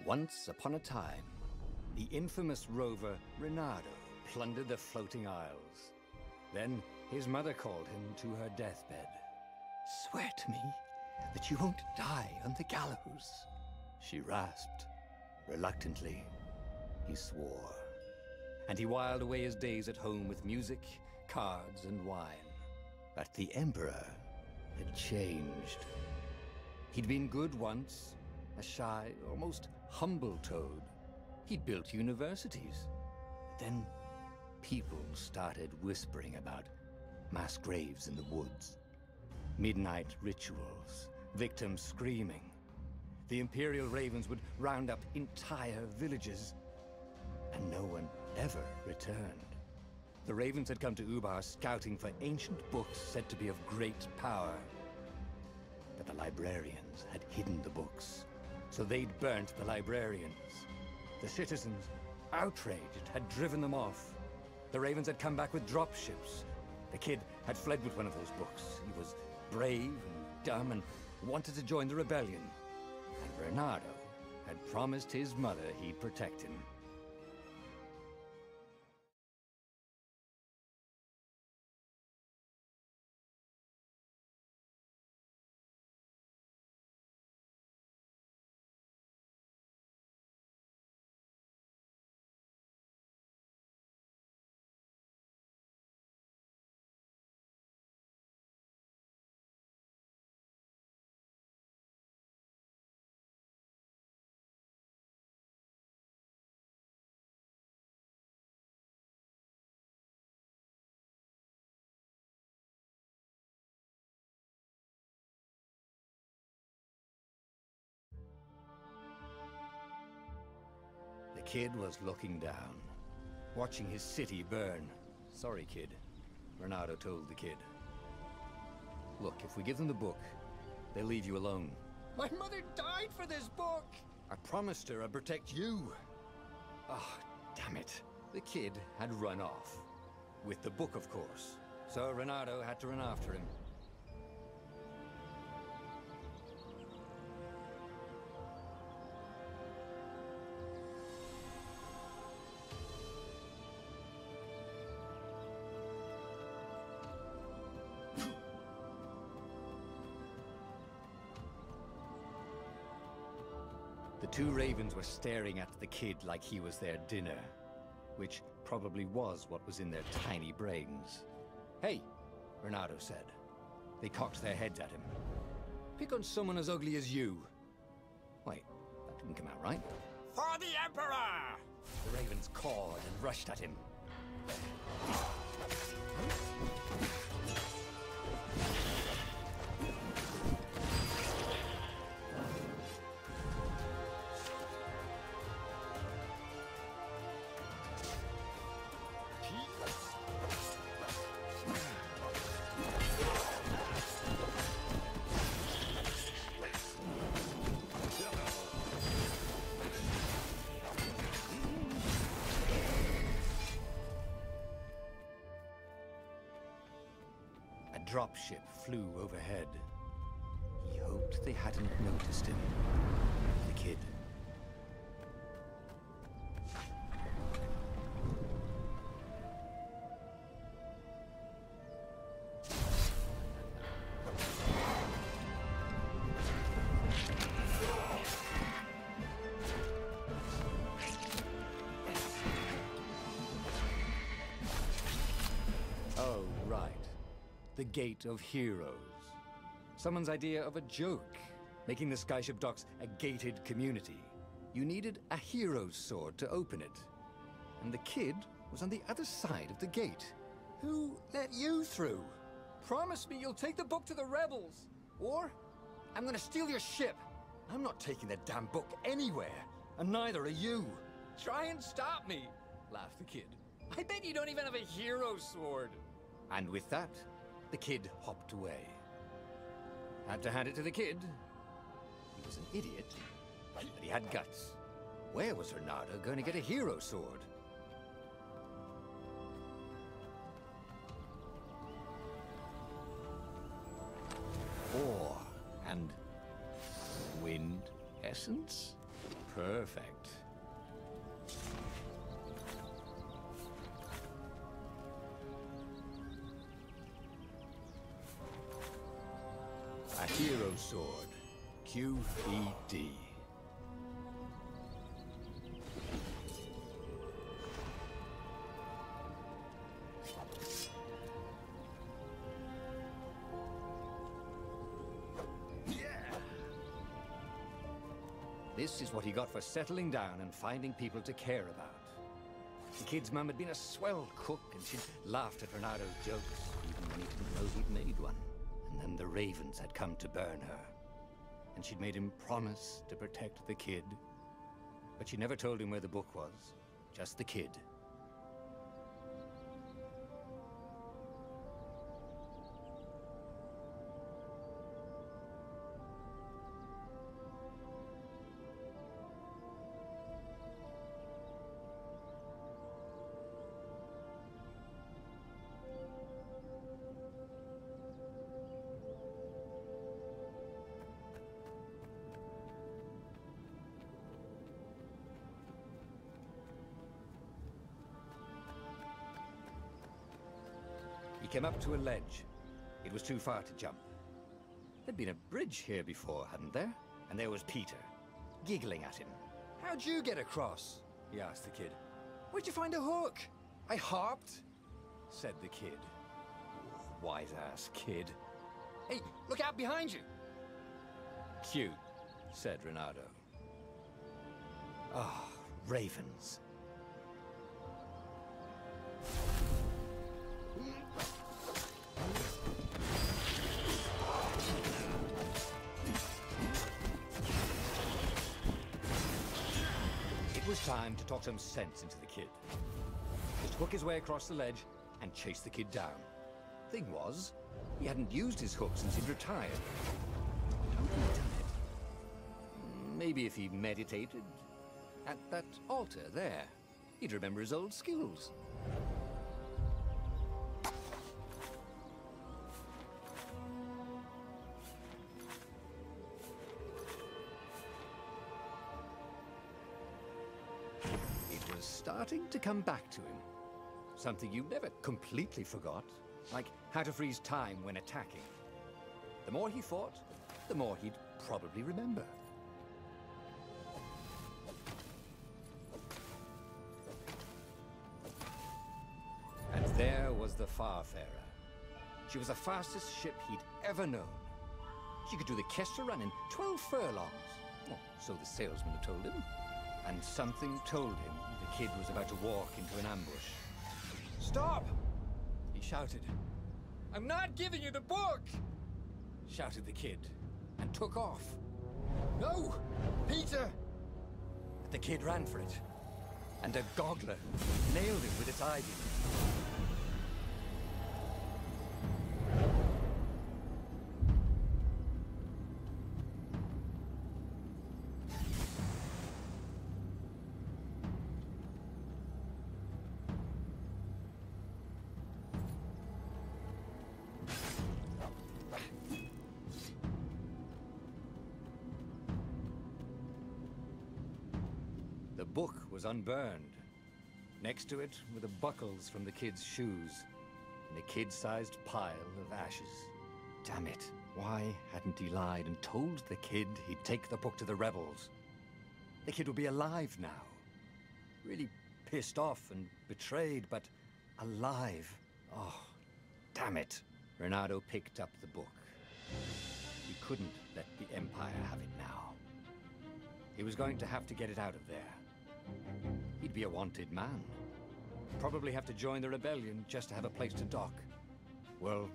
Once upon a time, the infamous rover Reynardo plundered the floating isles. Then his mother called him to her deathbed. "Swear to me that you won't die on the gallows," she rasped. Reluctantly, he swore. And he whiled away his days at home with music, cards, and wine. But the Emperor had changed. He'd been good once, a shy, almost humble toad. He'd built universities. But then people started whispering about mass graves in the woods, midnight rituals, victims screaming. The Imperial Ravens would round up entire villages, and no one ever returned. The Ravens had come to Ubar scouting for ancient books said to be of great power. But the librarians had hidden the books, so they'd burnt the librarians. The citizens, outraged, had driven them off. The Ravens had come back with dropships. The kid had fled with one of those books. He was brave and dumb and wanted to join the rebellion. And Reynardo had promised his mother he'd protect him. The kid was looking down, watching his city burn. "Sorry, kid," Reynardo told the kid. "Look, if we give them the book, they'll leave you alone." "My mother died for this book!" "I promised her I'd protect you." "Oh, damn it." The kid had run off. With the book, of course. So Reynardo had to run after him. The two ravens were staring at the kid like he was their dinner, which probably was what was in their tiny brains. "Hey," Reynardo said. They cocked their heads at him. "Pick on someone as ugly as you." Wait, that didn't come out right. "For the Emperor!" The ravens cawed and rushed at him. dropship flew overhead. He hoped they hadn't noticed him. The kid. Oh, right. The Gate of Heroes. Someone's idea of a joke, making the Skyship docks a gated community. You needed a hero's sword to open it. And the kid was on the other side of the gate. Who let you through? Promise me you'll take the book to the rebels, or I'm gonna steal your ship. I'm not taking that damn book anywhere, and neither are you. Try and stop me, laughed the kid. I bet you don't even have a hero sword. And with that, the kid hopped away. Had to hand it to the kid. He was an idiot, but he had guts. Where was Reynardo going to get a hero sword? Ore and wind essence? Perfect. A hero sword. QED. This is what he got for settling down and finding people to care about. The kid's mum had been a swell cook, and she'd laughed at Reynardo's jokes, even when he didn't know he'd made one. And then the ravens had come to burn her. And she'd made him promise to protect the kid. But she never told him where the book was, just the kid. He came up to a ledge. It was too far to jump. There'd been a bridge here before, hadn't there? And there was Peter, giggling at him. How'd you get across? He asked the kid. Where'd you find a hook? I hopped, said the kid. Wise-ass kid. Hey, look out behind you! Cute, said Reynardo. Ah, ravens. It was time to talk some sense into the kid. Just hook his way across the ledge and chase the kid down. Thing was, he hadn't used his hook since he'd retired. How had he done it? Maybe if he meditated at that altar there, he'd remember his old skills. Starting to come back to him. Something you never completely forgot, like how to freeze time when attacking. The more he fought, the more he'd probably remember. And there was the Farfarer. She was the fastest ship he'd ever known. She could do the Kestra run in 12 furlongs. Oh, so the salesman had told him. And something told him the kid was about to walk into an ambush. Stop! He shouted. I'm not giving you the book! Shouted the kid, and took off. No! Peter! But the kid ran for it, and a goggler nailed him with its ivy. was unburned. Next to it were the buckles from the kid's shoes, and a kid-sized pile of ashes. Damn it, why hadn't he lied and told the kid he'd take the book to the rebels? The kid would be alive now. Really pissed off and betrayed, but alive. Oh, damn it. Reynardo picked up the book. He couldn't let the Empire have it now. He was going to have to get it out of there. He'd be a wanted man. Probably have to join the rebellion just to have a place to dock. Well,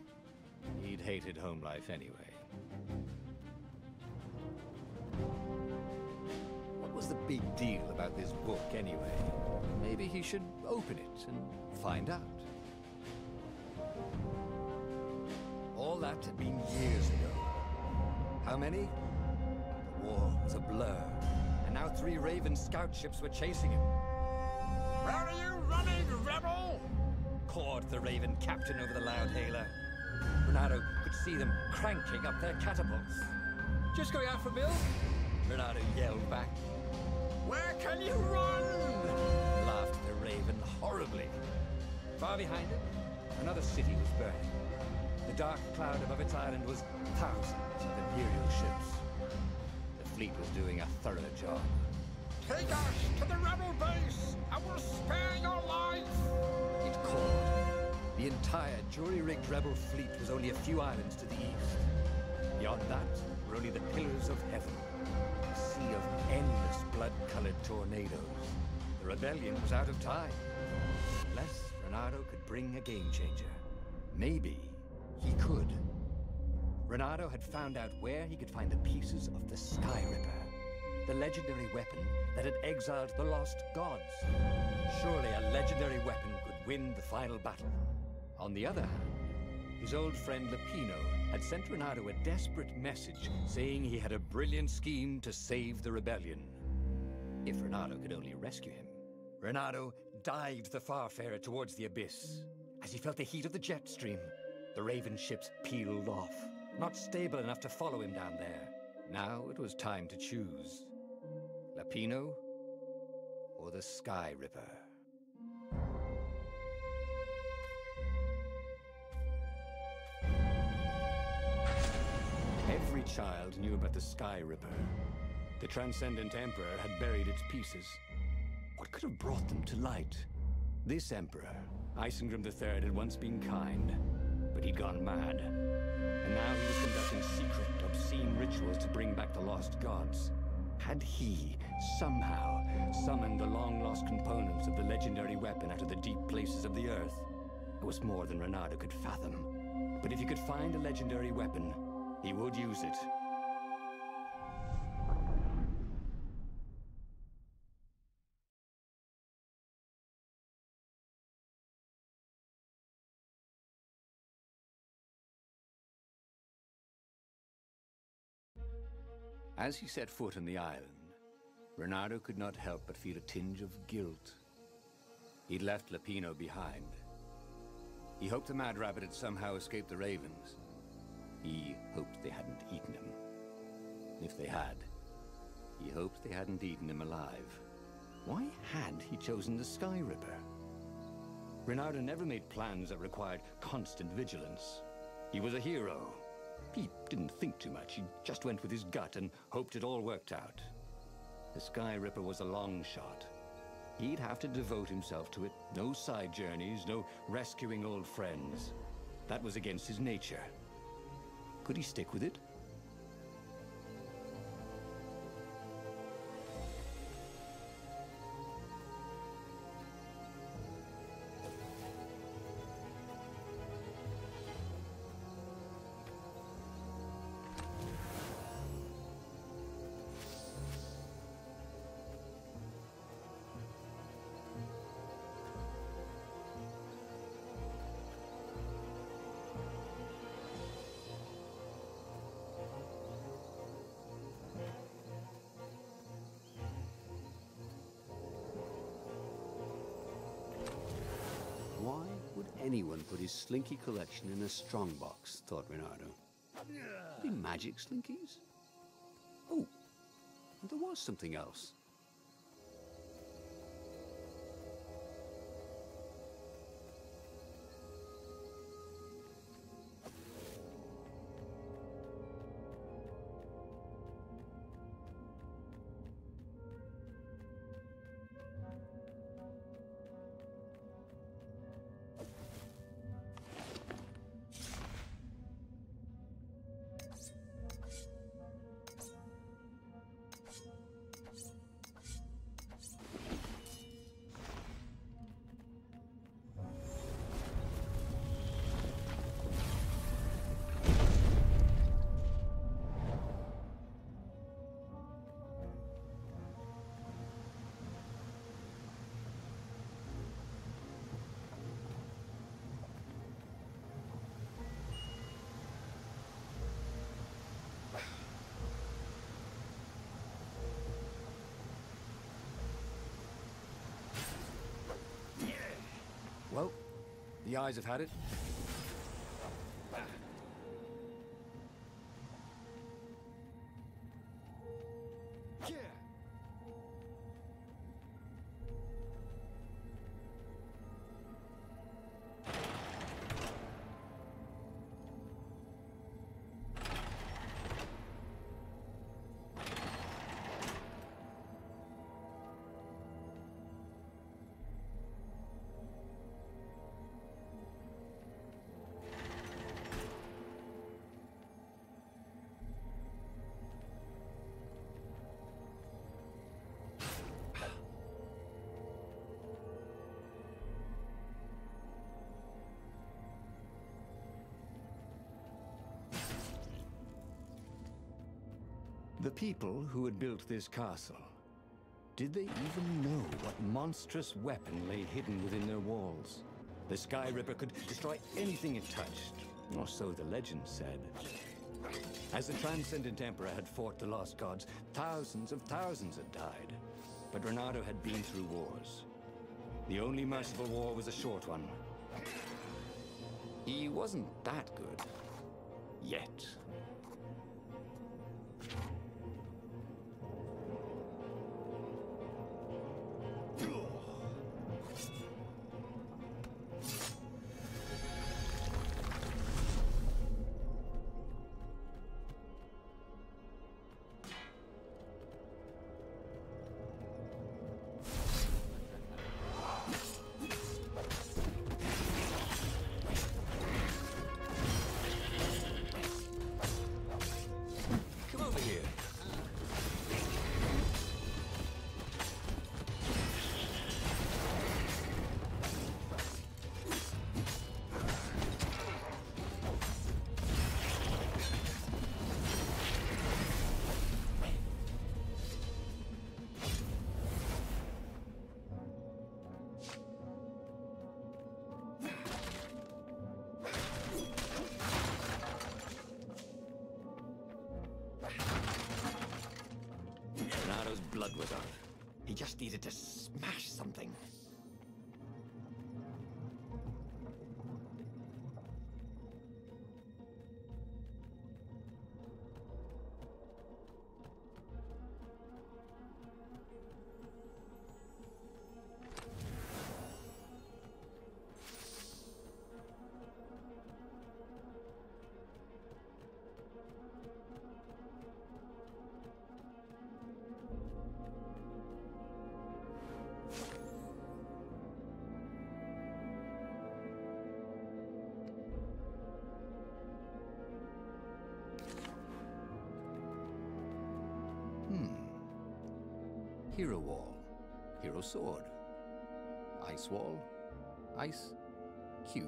he'd hated home life anyway. What was the big deal about this book anyway? Maybe he should open it and find out. All that had been years ago. How many? The war was a blur, and now 3 Raven scout ships were chasing him. Where are you running, rebel? Cawed the Raven captain over the loud hailer. Reynardo could see them cranking up their catapults. Just going out for milk? Reynardo yelled back. Where can you run? Laughed the Raven horribly. Far behind it, another city was burning. The dark cloud above its island was thousands of Imperial ships. The fleet was doing a thorough job. Take us to the rebel base! I will spare your life! It called. The entire jury-rigged rebel fleet was only a few islands to the east. Beyond that were only the pillars of heaven. A sea of endless blood-colored tornadoes. The rebellion was out of time. Unless Reynardo could bring a game-changer. Maybe he could. Reynardo had found out where he could find the pieces of the Skyripper. The legendary weapon that had exiled the lost gods. Surely a legendary weapon could win the final battle. On the other hand, his old friend Lapino had sent Reynardo a desperate message saying he had a brilliant scheme to save the rebellion. If Reynardo could only rescue him. Reynardo dived the Farfarer towards the abyss. As he felt the heat of the jet stream, the Raven ships peeled off, not stable enough to follow him down there. Now it was time to choose. Lapino or the Skyripper? Every child knew about the Skyripper. The Transcendent Emperor had buried its pieces. What could have brought them to light? This Emperor, Isengrim III, had once been kind, but he'd gone mad. And now he was conducting secret, obscene rituals to bring back the lost gods. Had he, somehow, summoned the long-lost components of the legendary weapon out of the deep places of the earth? It was more than Reynardo could fathom. But if he could find a legendary weapon, he would use it. As he set foot on the island, Reynardo could not help but feel a tinge of guilt. He'd left Lapino behind. He hoped the Mad Rabbit had somehow escaped the Ravens. He hoped they hadn't eaten him. If they had, he hoped they hadn't eaten him alive. Why had he chosen the Skyripper? Reynardo never made plans that required constant vigilance. He was a hero. He didn't think too much. He just went with his gut and hoped it all worked out. The Skyripper was a long shot. He'd have to devote himself to it. No side journeys, no rescuing old friends. That was against his nature. Could he stick with it? Why would anyone put his slinky collection in a strongbox, thought Reynardo. Are they magic slinkies? Oh, there was something else. Well, the eyes have had it. The people who had built this castle, did they even know what monstrous weapon lay hidden within their walls? The Skyripper could destroy anything it touched, or so the legend said. As the Transcendent Emperor had fought the Lost Gods, thousands of thousands had died. But Renato had been through wars. The only merciful war was a short one. He wasn't that good. Yet. Renato's blood was out. He just needed to smash something. Hero Wall, Hero Sword, Ice Wall, Ice Cube.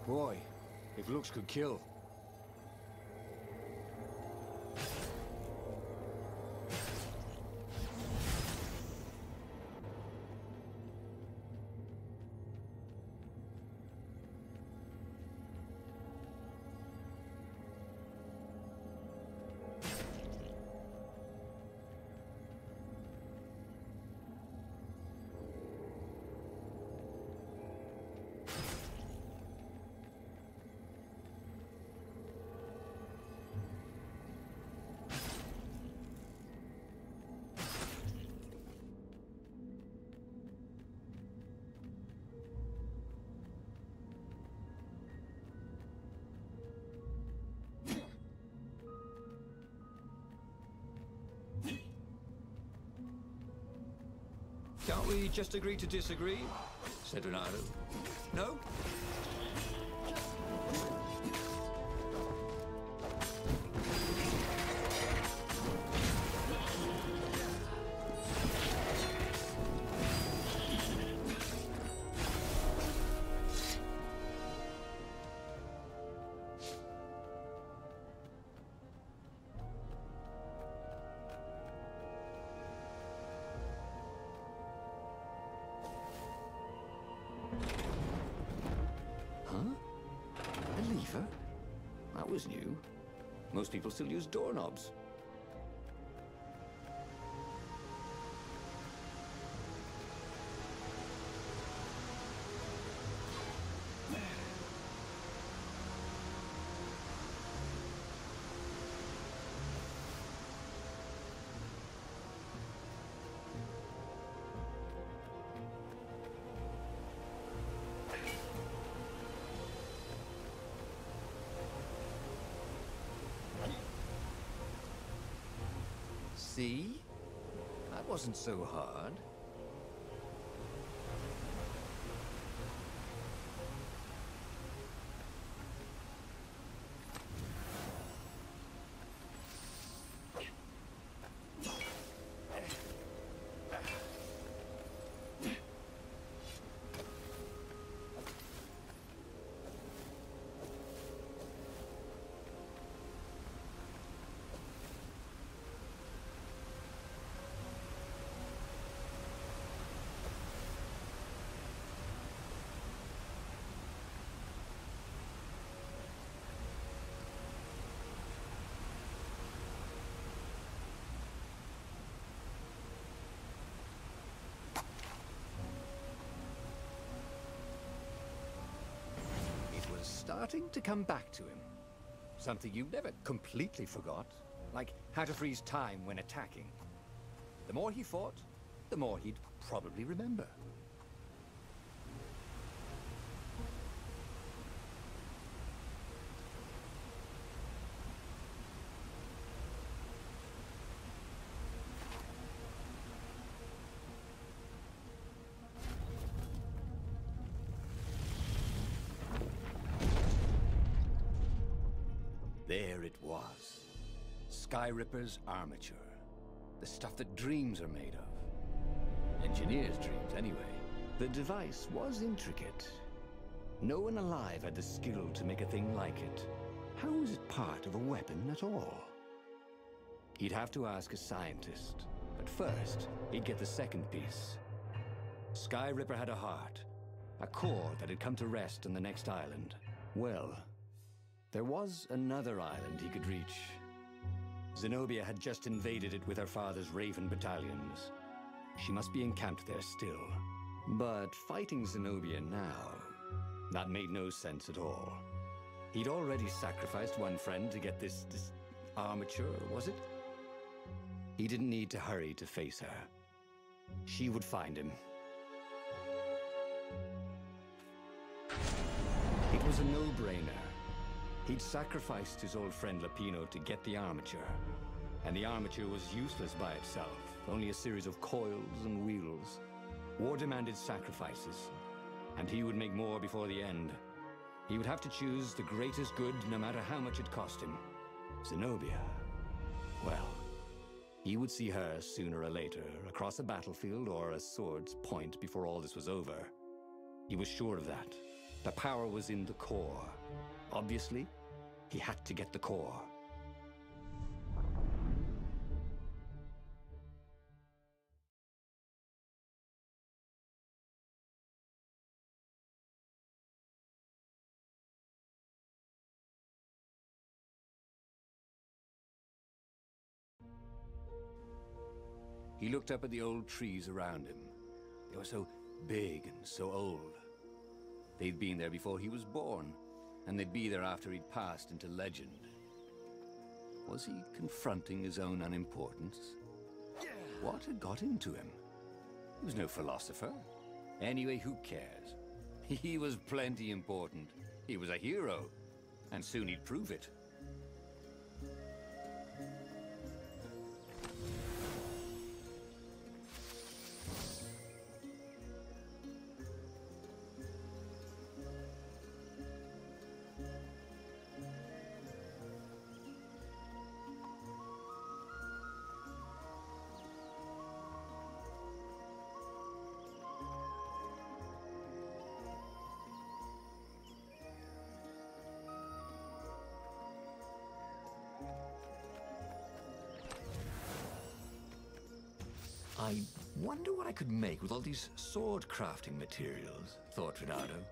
Boy, if looks could kill. Can't we just agree to disagree? said Renato. No? That was new. Most people still use doorknobs. See? That wasn't so hard. Starting to come back to him. Something you never completely forgot, like how to freeze time when attacking. The more he fought, the more he'd probably remember. There it was. Skyripper's armature. The stuff that dreams are made of. Engineers' dreams, anyway. The device was intricate. No one alive had the skill to make a thing like it. How was it part of a weapon at all? He'd have to ask a scientist. But first, he'd get the second piece. Skyripper had a heart. A core that had come to rest on the next island. Well, there was another island he could reach. Zenobia had just invaded it with her father's Raven battalions. She must be encamped there still. But fighting Zenobia now, that made no sense at all. He'd already sacrificed one friend to get this armature, was it? He didn't need to hurry to face her. She would find him. It was a no-brainer. He'd sacrificed his old friend Lapino to get the armature. And the armature was useless by itself, only a series of coils and wheels. War demanded sacrifices, and he would make more before the end. He would have to choose the greatest good no matter how much it cost him. Zenobia. Well, he would see her sooner or later, across a battlefield or a sword's point before all this was over. He was sure of that. The power was in the core. Obviously, he had to get the core. He looked up at the old trees around him. They were so big and so old. They'd been there before he was born, and they'd be there after he'd passed into legend. Was he confronting his own unimportance? What had got into him? He was no philosopher. Anyway, who cares? He was plenty important. He was a hero, and soon he'd prove it. I wonder what I could make with all these sword crafting materials, thought Reynardo.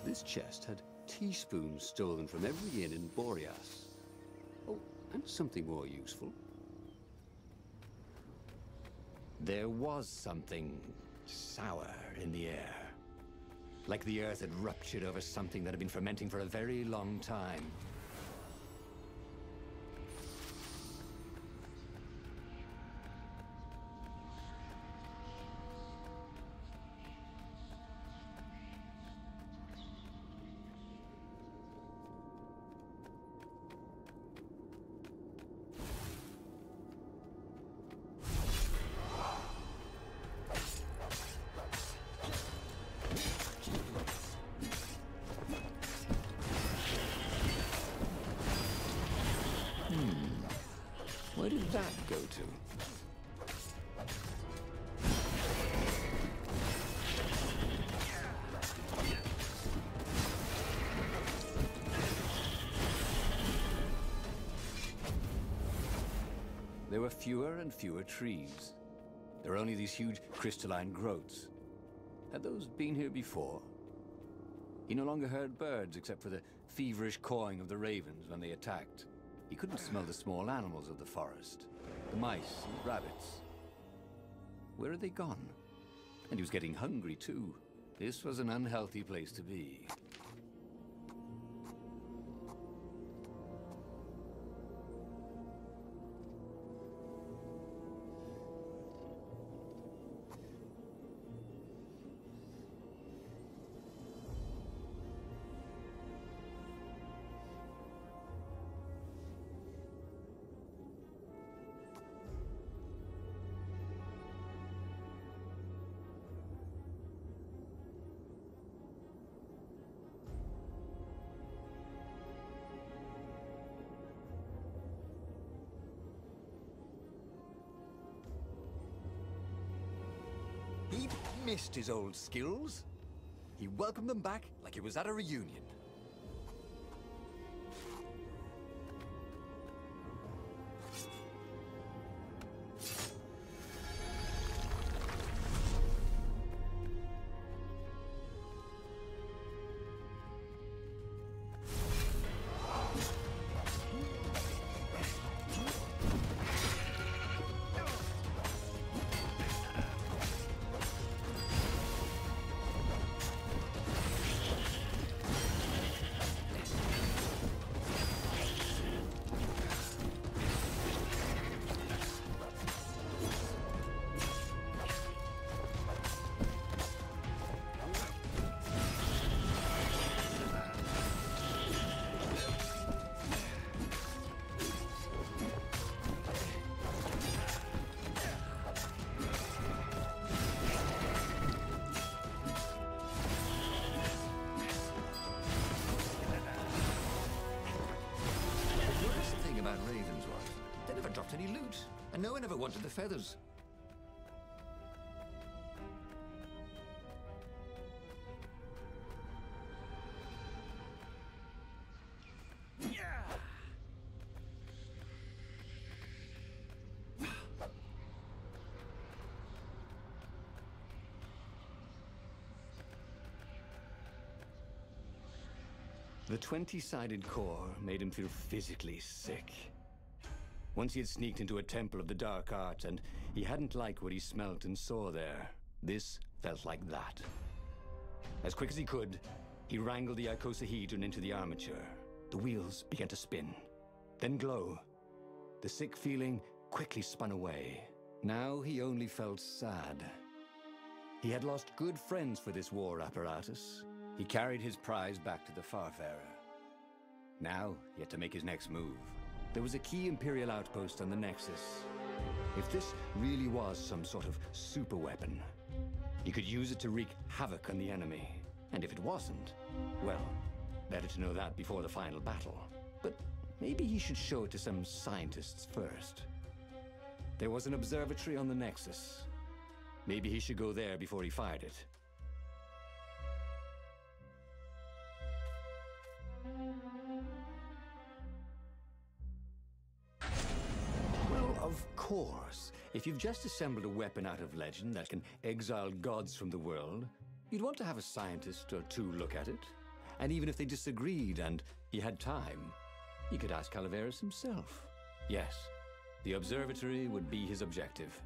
This chest had teaspoons stolen from every inn in Boreas. Oh, and something more useful. There was something sour in the air. Like the earth had ruptured over something that had been fermenting for a very long time. Where did that go to? There were fewer and fewer trees. There were only these huge crystalline growths. Had those been here before? He no longer heard birds except for the feverish cawing of the ravens when they attacked. He couldn't smell the small animals of the forest, the mice and rabbits. Where had they gone? And he was getting hungry too. This was an unhealthy place to be. He'd missed his old skills. He welcomed them back like it was at a reunion. Any loot, and no one ever wanted the feathers. The 20-sided core made him feel physically sick. Once he had sneaked into a temple of the dark art, and he hadn't liked what he smelt and saw there. This felt like that. As quick as he could, he wrangled the icosahedron into the armature. The wheels began to spin, then glow. The sick feeling quickly spun away. Now he only felt sad. He had lost good friends for this war apparatus. He carried his prize back to the Farfarer. Now he had to make his next move. There was a key Imperial outpost on the Nexus. If this really was some sort of super weapon, he could use it to wreak havoc on the enemy. And if it wasn't, well, better to know that before the final battle. But maybe he should show it to some scientists first. There was an observatory on the Nexus. Maybe he should go there before he fired it. Well, of course. If you've just assembled a weapon out of legend that can exile gods from the world, you'd want to have a scientist or two look at it. And even if they disagreed and he had time, he could ask Calaveras himself. Yes, the observatory would be his objective.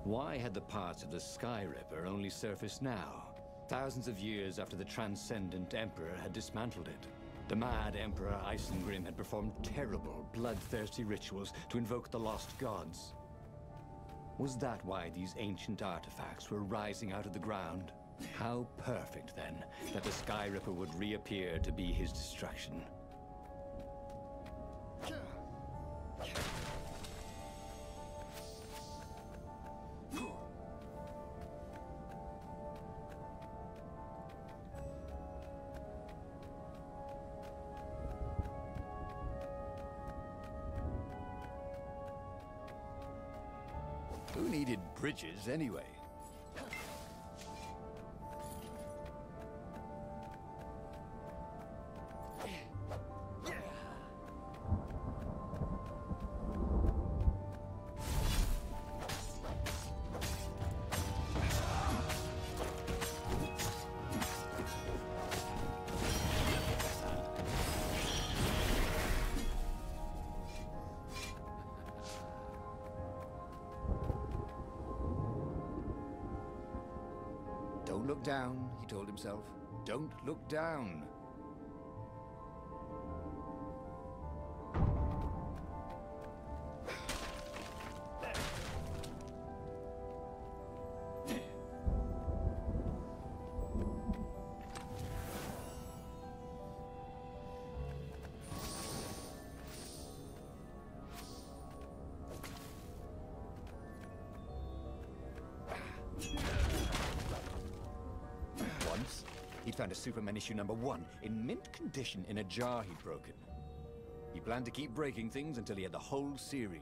Why had the parts of the Skyripper only surfaced now, thousands of years after the Transcendent Emperor had dismantled it? The mad Emperor Isengrim had performed terrible, bloodthirsty rituals to invoke the lost gods. Was that why these ancient artifacts were rising out of the ground? How perfect, then, that the Skyripper would reappear to be his destruction. Who needed bridges anyway? Don't look down, he told himself. Don't look down. He'd found a Superman issue #1 in mint condition in a jar he'd broken. He planned to keep breaking things until he had the whole series.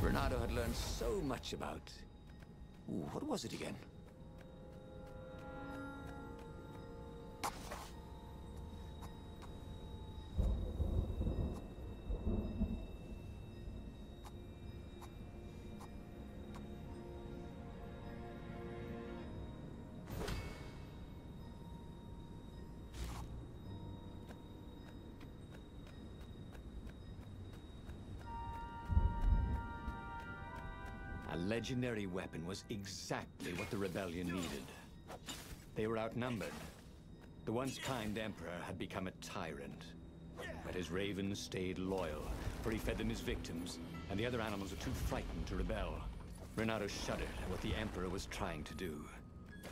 Renato had learned so much about... Ooh, what was it again? A legendary weapon was exactly what the rebellion needed. They were outnumbered. The once kind Emperor had become a tyrant. But his ravens stayed loyal, for he fed them his victims, and the other animals were too frightened to rebel. Renato shuddered at what the Emperor was trying to do.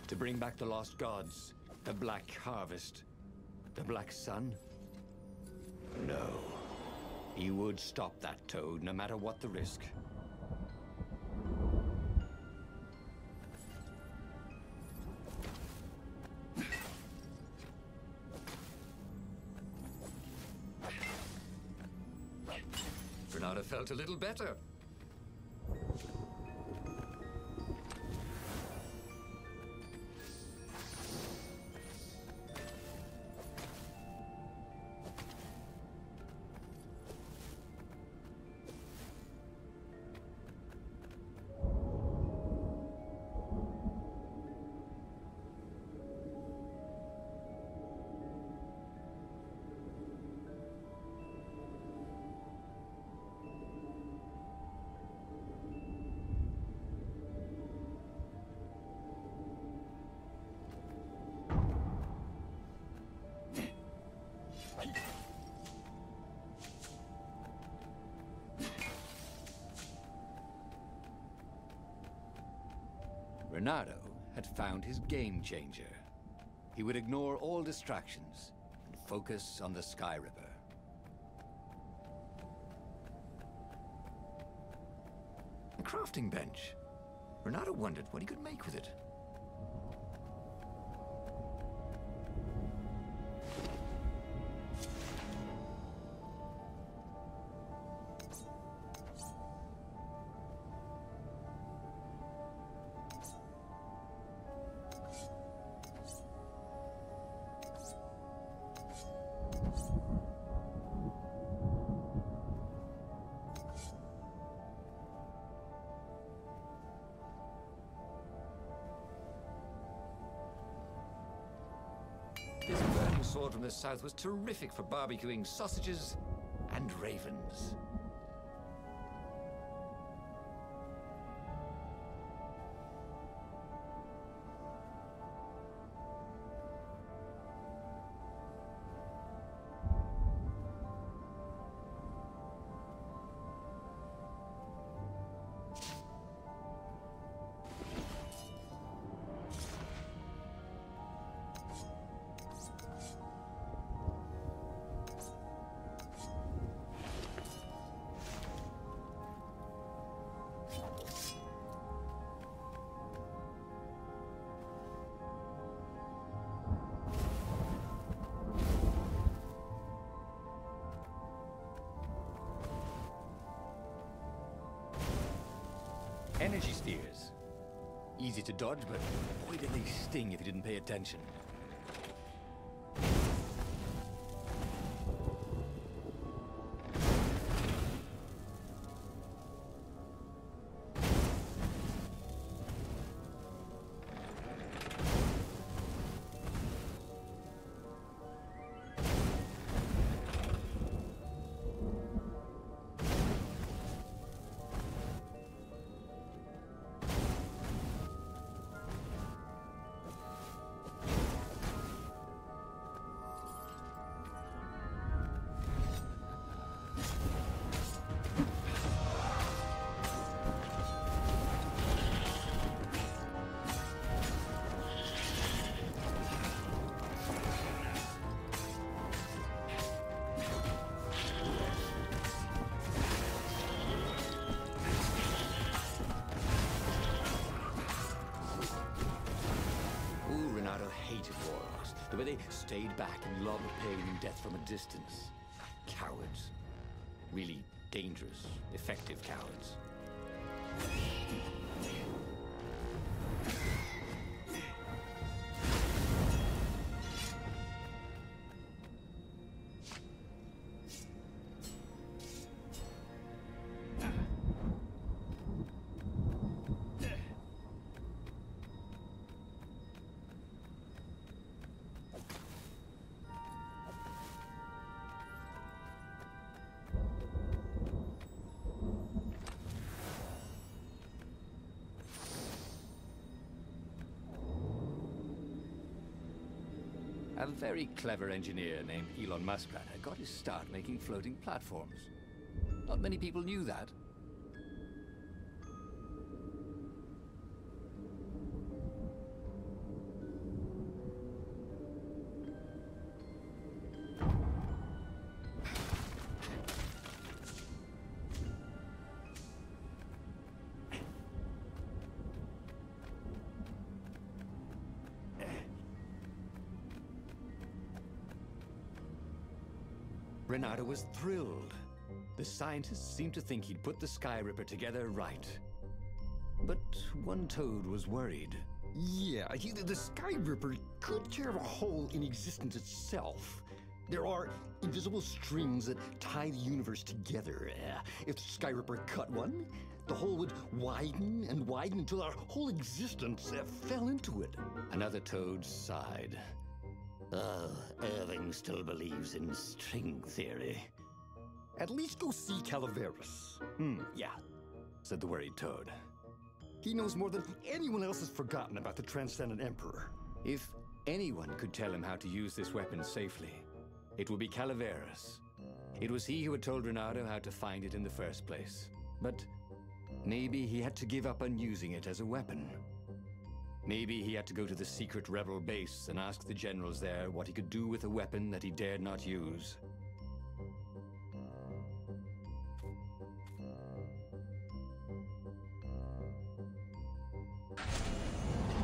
To bring back the lost gods, the Black Harvest, the Black Sun? No. He would stop that toad, no matter what the risk. Renato felt a little better. Renato had found his game changer. He would ignore all distractions and focus on the Skyripper. A crafting bench. Renato wondered what he could make with it. This burning sword from the south was terrific for barbecuing sausages and ravens. Energy spheres. Easy to dodge, but boy did they sting if you didn't pay attention. Hated warlocks, the way they stayed back and lobbed pain and death from a distance. Cowards. Really dangerous, effective cowards. A very clever engineer named Elon Muskrat had got his start making floating platforms. Not many people knew that. Renato was thrilled. The scientists seemed to think he'd put the Skyripper together right. But one toad was worried. Yeah, the Skyripper could tear a hole in existence itself. There are invisible strings that tie the universe together. If the Skyripper cut one, the hole would widen and widen until our whole existence fell into it. Another toad sighed. Irving still believes in string theory. At least go see Calaveras. Yeah, said the worried toad. He knows more than anyone else has forgotten about the Transcendent Emperor. If anyone could tell him how to use this weapon safely, it would be Calaveras. It was he who had told Renato how to find it in the first place. But maybe he had to give up on using it as a weapon. Maybe he had to go to the secret rebel base and ask the generals there what he could do with a weapon that he dared not use.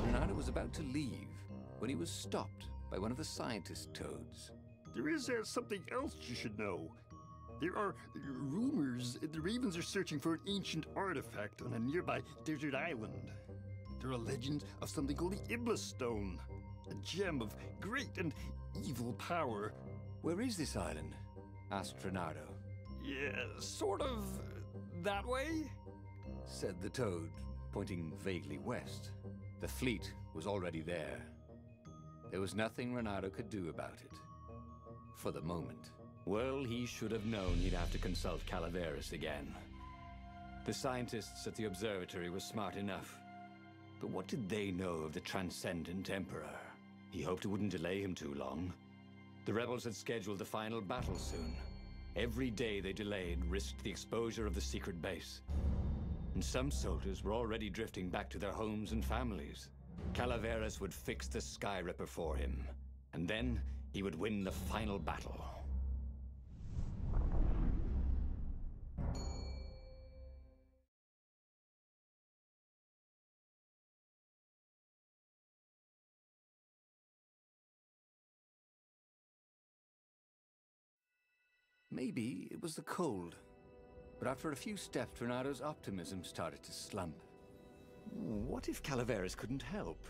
Renato was about to leave when he was stopped by one of the scientist toads. There is something else you should know. There are rumors the Ravens are searching for an ancient artifact on a nearby desert island. There are legends of something called the Iblis Stone, a gem of great and evil power. Where is this island? Asked Renato. Yeah, sort of that way? Said the toad, pointing vaguely west. The fleet was already there. There was nothing Renato could do about it. For the moment. Well, he should have known he'd have to consult Calaveras again. The scientists at the observatory were smart enough. But what did they know of the Transcendent Emperor? He hoped it wouldn't delay him too long. The rebels had scheduled the final battle soon. Every day they delayed risked the exposure of the secret base. And some soldiers were already drifting back to their homes and families. Calaveras would fix the Skyripper for him. And then he would win the final battle. Maybe it was the cold, but after a few steps, Renato's optimism started to slump. What if Calaveras couldn't help?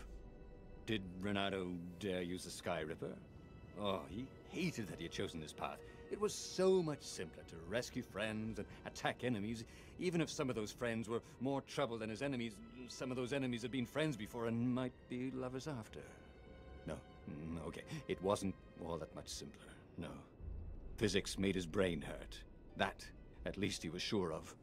Did Renato dare use the Skyripper? Oh, he hated that he had chosen this path. It was so much simpler to rescue friends and attack enemies, even if some of those friends were more trouble than his enemies. Some of those enemies had been friends before and might be lovers after. No, okay, it wasn't all that much simpler, no. Physics made his brain hurt. That, at least he was sure of.